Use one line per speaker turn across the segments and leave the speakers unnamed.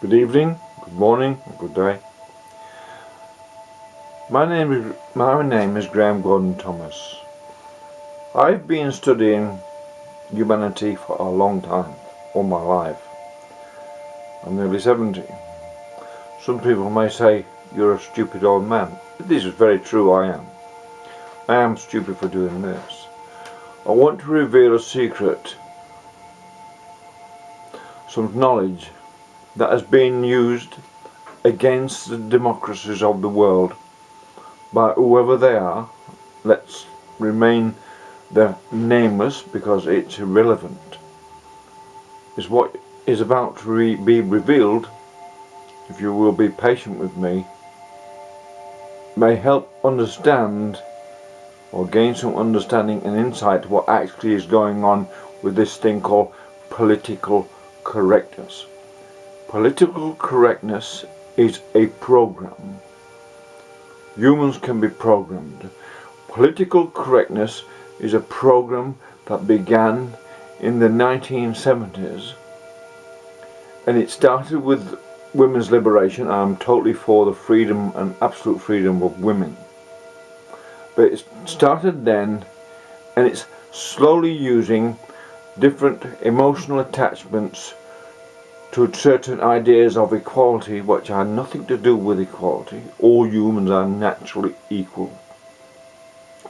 Good evening, good morning, good day. My name is Graham Gordon Thomas. I've been studying humanity for a long time, all my life. I'm nearly 70. Some people may say you're a stupid old man. This is very true, I am. I am stupid for doing this. I want to reveal a secret, some knowledge that has been used against the democracies of the world by whoever they are. Let's remain nameless because it's irrelevant. Is what is about to be revealed, if you will be patient with me, may help understand or gain some understanding and insight to what actually is going on with this thing called political correctness. Political correctness is a program. Humans can be programmed. Political correctness is a program that began in the 1970s, and it started with women's liberation. I'm totally for the freedom and absolute freedom of women. But it started then, and it's slowly using different emotional attachments to certain ideas of equality, which have nothing to do with equality. All humans are naturally equal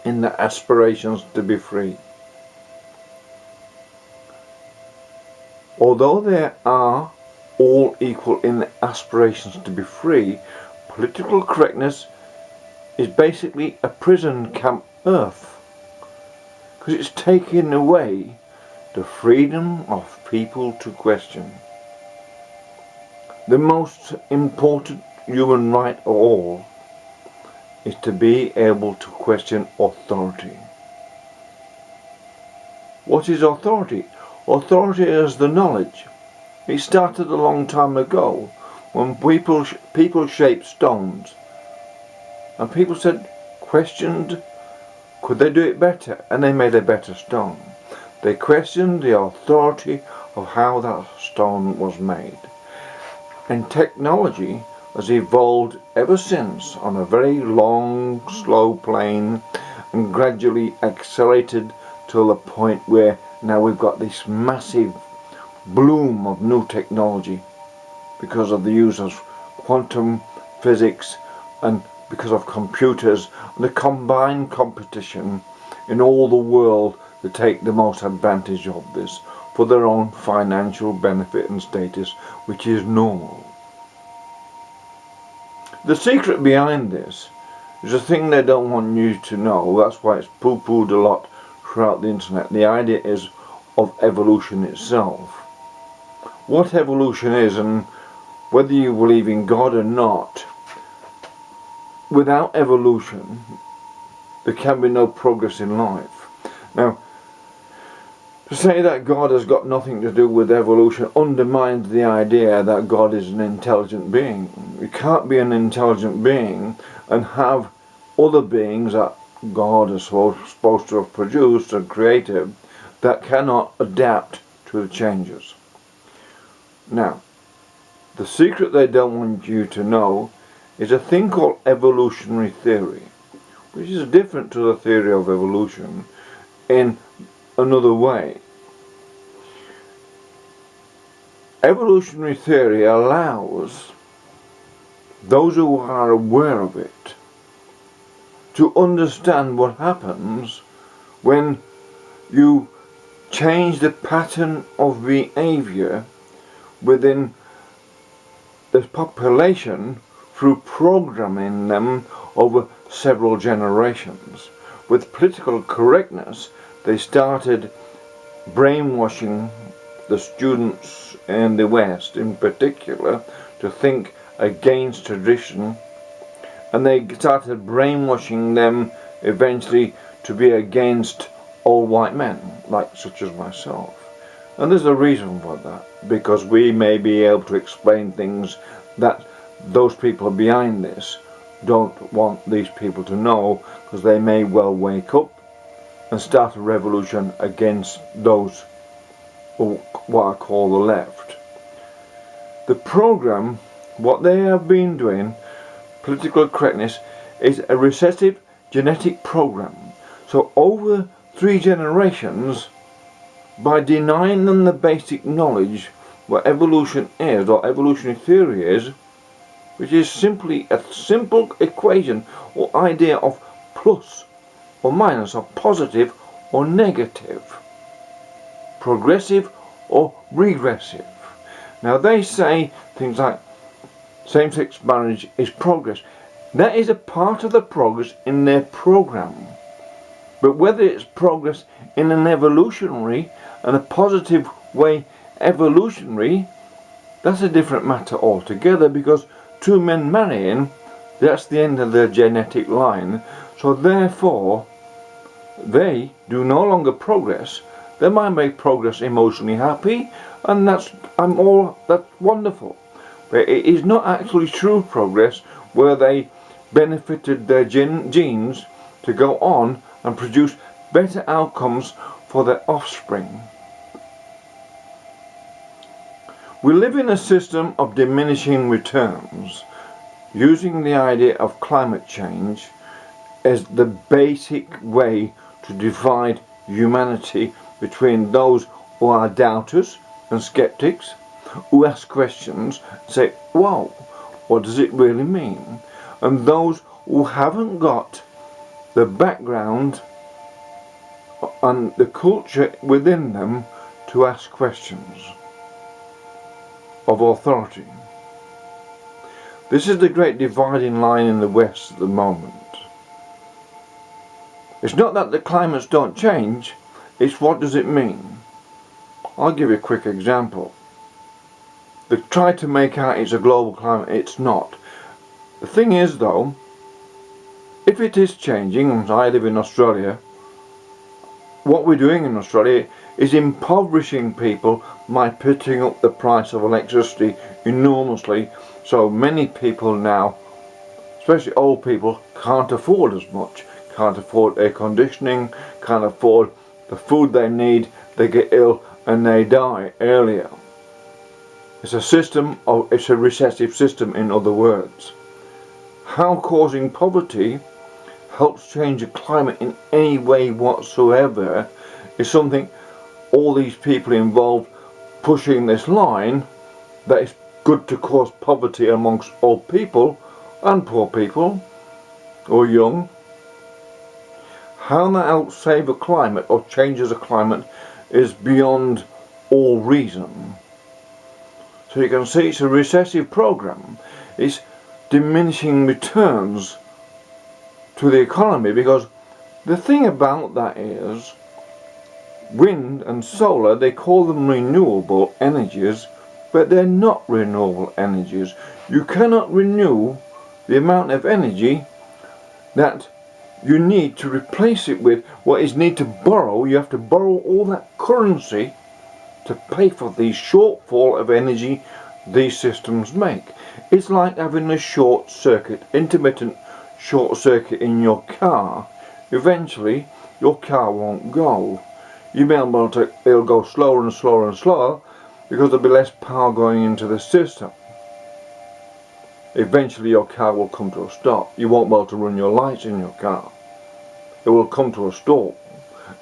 in their aspirations to be free. Although they are all equal in their aspirations to be free, political correctness is basically a prison camp earth, because it's taking away the freedom of people to question. The most important human right of all is to be able to question authority. What is authority? Authority is the knowledge. It started a long time ago when people shaped stones, and people questioned, could they do it better? And they made a better stone. They questioned the authority of how that stone was made. And technology has evolved ever since on a very long, slow plane, and gradually accelerated to the point where now we've got this massive bloom of new technology because of the use of quantum physics and because of computers and the combined competition in all the world to take the most advantage of this for their own financial benefit and status, which is normal. The secret behind this is a thing they don't want you to know. That's why it's poo-pooed a lot throughout the internet. The idea is of evolution itself. What evolution is, and whether you believe in God or not, without evolution there can be no progress in life. Now, to say that God has got nothing to do with evolution undermines the idea that God is an intelligent being. You can't be an intelligent being and have other beings that God is supposed to have produced and created that cannot adapt to the changes. Now, the secret they don't want you to know is a thing called evolutionary theory, which is different to the theory of evolution in another way. Evolutionary theory allows those who are aware of it to understand what happens when you change the pattern of behavior within the population through programming them over several generations. With political correctness, they started brainwashing the students in the West in particular to think against tradition, and they started brainwashing them eventually to be against all white men, like such as myself. And there's a reason for that, because we may be able to explain things that those people behind this don't want these people to know, because they may well wake up and start a revolution against those who, what I call the left. The program, what they have been doing, political correctness, is a recessive genetic program. So over 3 generations, by denying them the basic knowledge what evolution is, or evolutionary theory is, which is simply a simple equation or idea of plus or minus, or positive or negative, progressive or regressive. Now they say things like same-sex marriage is progress. That is a part of the progress in their program. But whether it's progress in an evolutionary and a positive way, evolutionary, that's a different matter altogether, because 2 men marrying, that's the end of their genetic line. So therefore, they do no longer progress. They might make progress emotionally happy, and that's wonderful. But it is not actually true progress where they benefited their genes to go on and produce better outcomes for their offspring. We live in a system of diminishing returns, using the idea of climate change as the basic way to divide humanity between those who are doubters and skeptics, who ask questions and say, wow, what does it really mean? And those who haven't got the background and the culture within them to ask questions of authority. This is the great dividing line in the West at the moment. It's not that the climates don't change, it's what does it mean. I'll give you a quick example. They try to make out it's a global climate, it's not. The thing is though, if it is changing, and I live in Australia, what we're doing in Australia is impoverishing people by putting up the price of electricity enormously, so many people now, especially old people, can't afford as much, can't afford air conditioning, can't afford the food they need, they get ill and they die earlier. It's a recessive system, in other words. How causing poverty helps change the climate in any way whatsoever is something all these people involved pushing this line, that it's good to cause poverty amongst old people and poor people or young. How that helps save a climate or changes a climate is beyond all reason. So you can see it's a recessive program. It's diminishing returns to the economy, because the thing about that is wind and solar, they call them renewable energies, but they're not renewable energies. You cannot renew the amount of energy that you need to replace it with. What is need to borrow, you have to borrow all that currency to pay for the shortfall of energy these systems make. It's like having a short circuit, intermittent short circuit in your car. Eventually your car won't go. You may be able to, it'll go slower and slower and slower because there'll be less power going into the system. Eventually your car will come to a stop. You won't be able to run your lights in your car. It will come to a stop,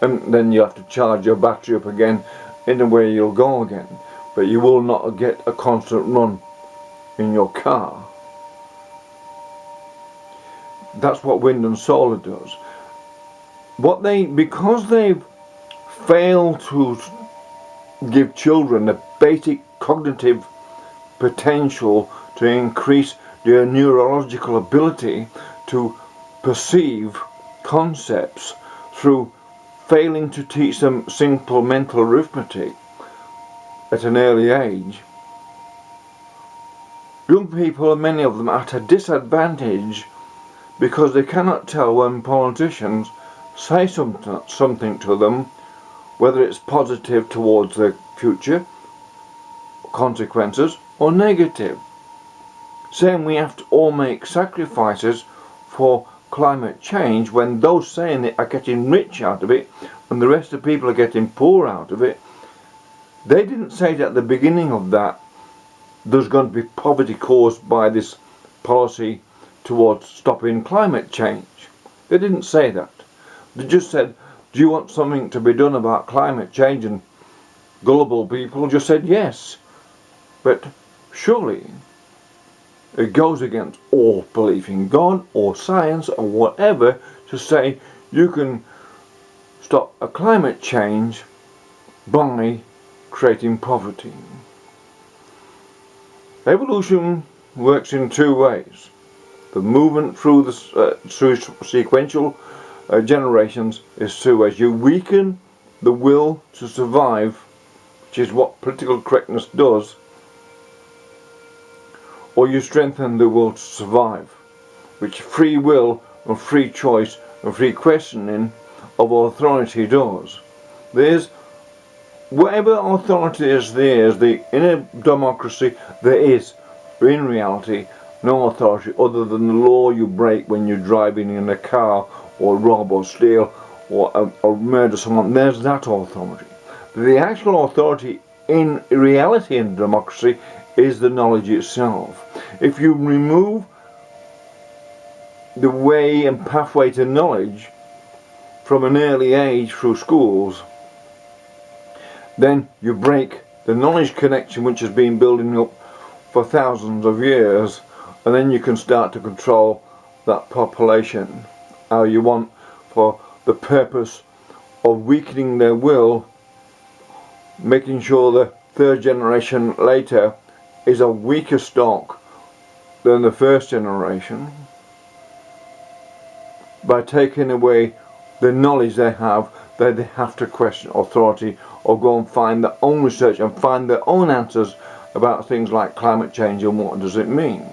and then you have to charge your battery up again, in the way you'll go again. But you will not get a constant run in your car. That's what wind and solar does. Because they've failed to give children the basic cognitive potential to increase their neurological ability to perceive concepts, through failing to teach them simple mental arithmetic at an early age, young people, many of them, are at a disadvantage because they cannot tell when politicians say something to them, whether it's positive towards their future consequences or negative. Saying we have to all make sacrifices for climate change, when those saying it are getting rich out of it and the rest of the people are getting poor out of it. They didn't say it at the beginning of that there's going to be poverty caused by this policy towards stopping climate change. They didn't say that. They just said, do you want something to be done about climate change? And gullible people just said yes. But surely it goes against all belief in God or science or whatever to say you can stop a climate change by creating poverty. Evolution works in two ways. The movement through through sequential generations is two ways. You weaken the will to survive, which is what political correctness does, or you strengthen the will to survive, which free will and free choice and free questioning of authority does. There's whatever authority is there, in a democracy there is, in reality, no authority other than the law you break when you're driving in a car, or rob or steal or murder someone. There's that authority. The actual authority in reality in democracy is the knowledge itself. If you remove the way and pathway to knowledge from an early age through schools, then you break the knowledge connection which has been building up for thousands of years, and then you can start to control that population how you want, for the purpose of weakening their will, making sure the third generation later is a weaker stock than the first generation, by taking away the knowledge they have, that they have to question authority or go and find their own research and find their own answers about things like climate change and what does it mean.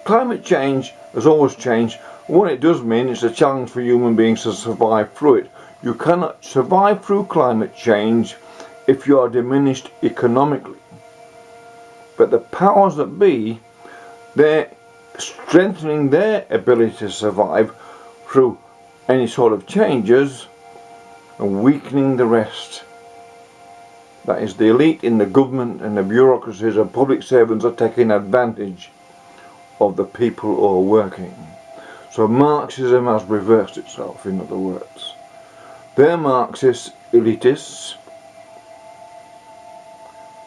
Climate change has always changed. What it does mean is a challenge for human beings to survive through it. You cannot survive through climate change if you are diminished economically. But the powers that be, they're strengthening their ability to survive through any sort of changes and weakening the rest. That is, the elite in the government and the bureaucracies and public servants are taking advantage of the people who are working. So Marxism has reversed itself, in other words. They're Marxist elitists,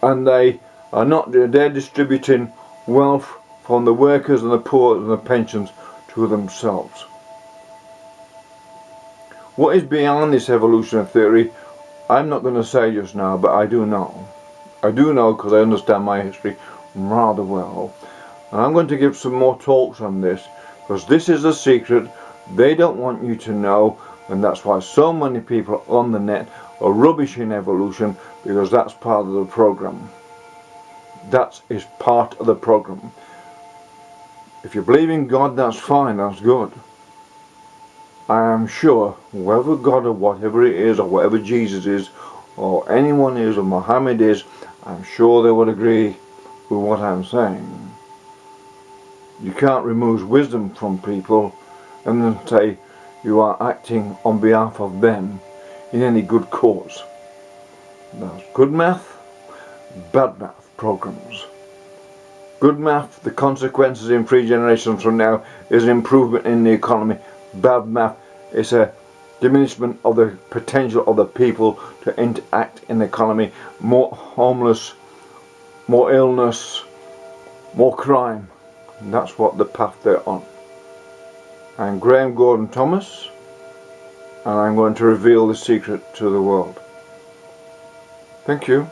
and they're distributing wealth from the workers and the poor and the pensions to themselves. What is beyond this evolutionary theory, I'm not going to say just now, but I do know. I do know because I understand my history rather well. And I'm going to give some more talks on this, because this is a secret they don't want you to know, and that's why so many people on the net are rubbishing evolution, because that's part of the program. That is part of the program. If you believe in God, that's fine, that's good. I am sure whoever God or whatever it is, or whatever Jesus is, or anyone is, or Muhammad is, I'm sure they would agree with what I'm saying. You can't remove wisdom from people and then say you are acting on behalf of them in any good cause. There's good math, bad math programs. Good math, the consequences in 3 generations from now is an improvement in the economy. Bad math is a diminishment of the potential of the people to interact in the economy. More homeless, more illness, more crime. And that's what the path they're on. I'm Graham Gordon Thomas, and I'm going to reveal the secret to the world. Thank you.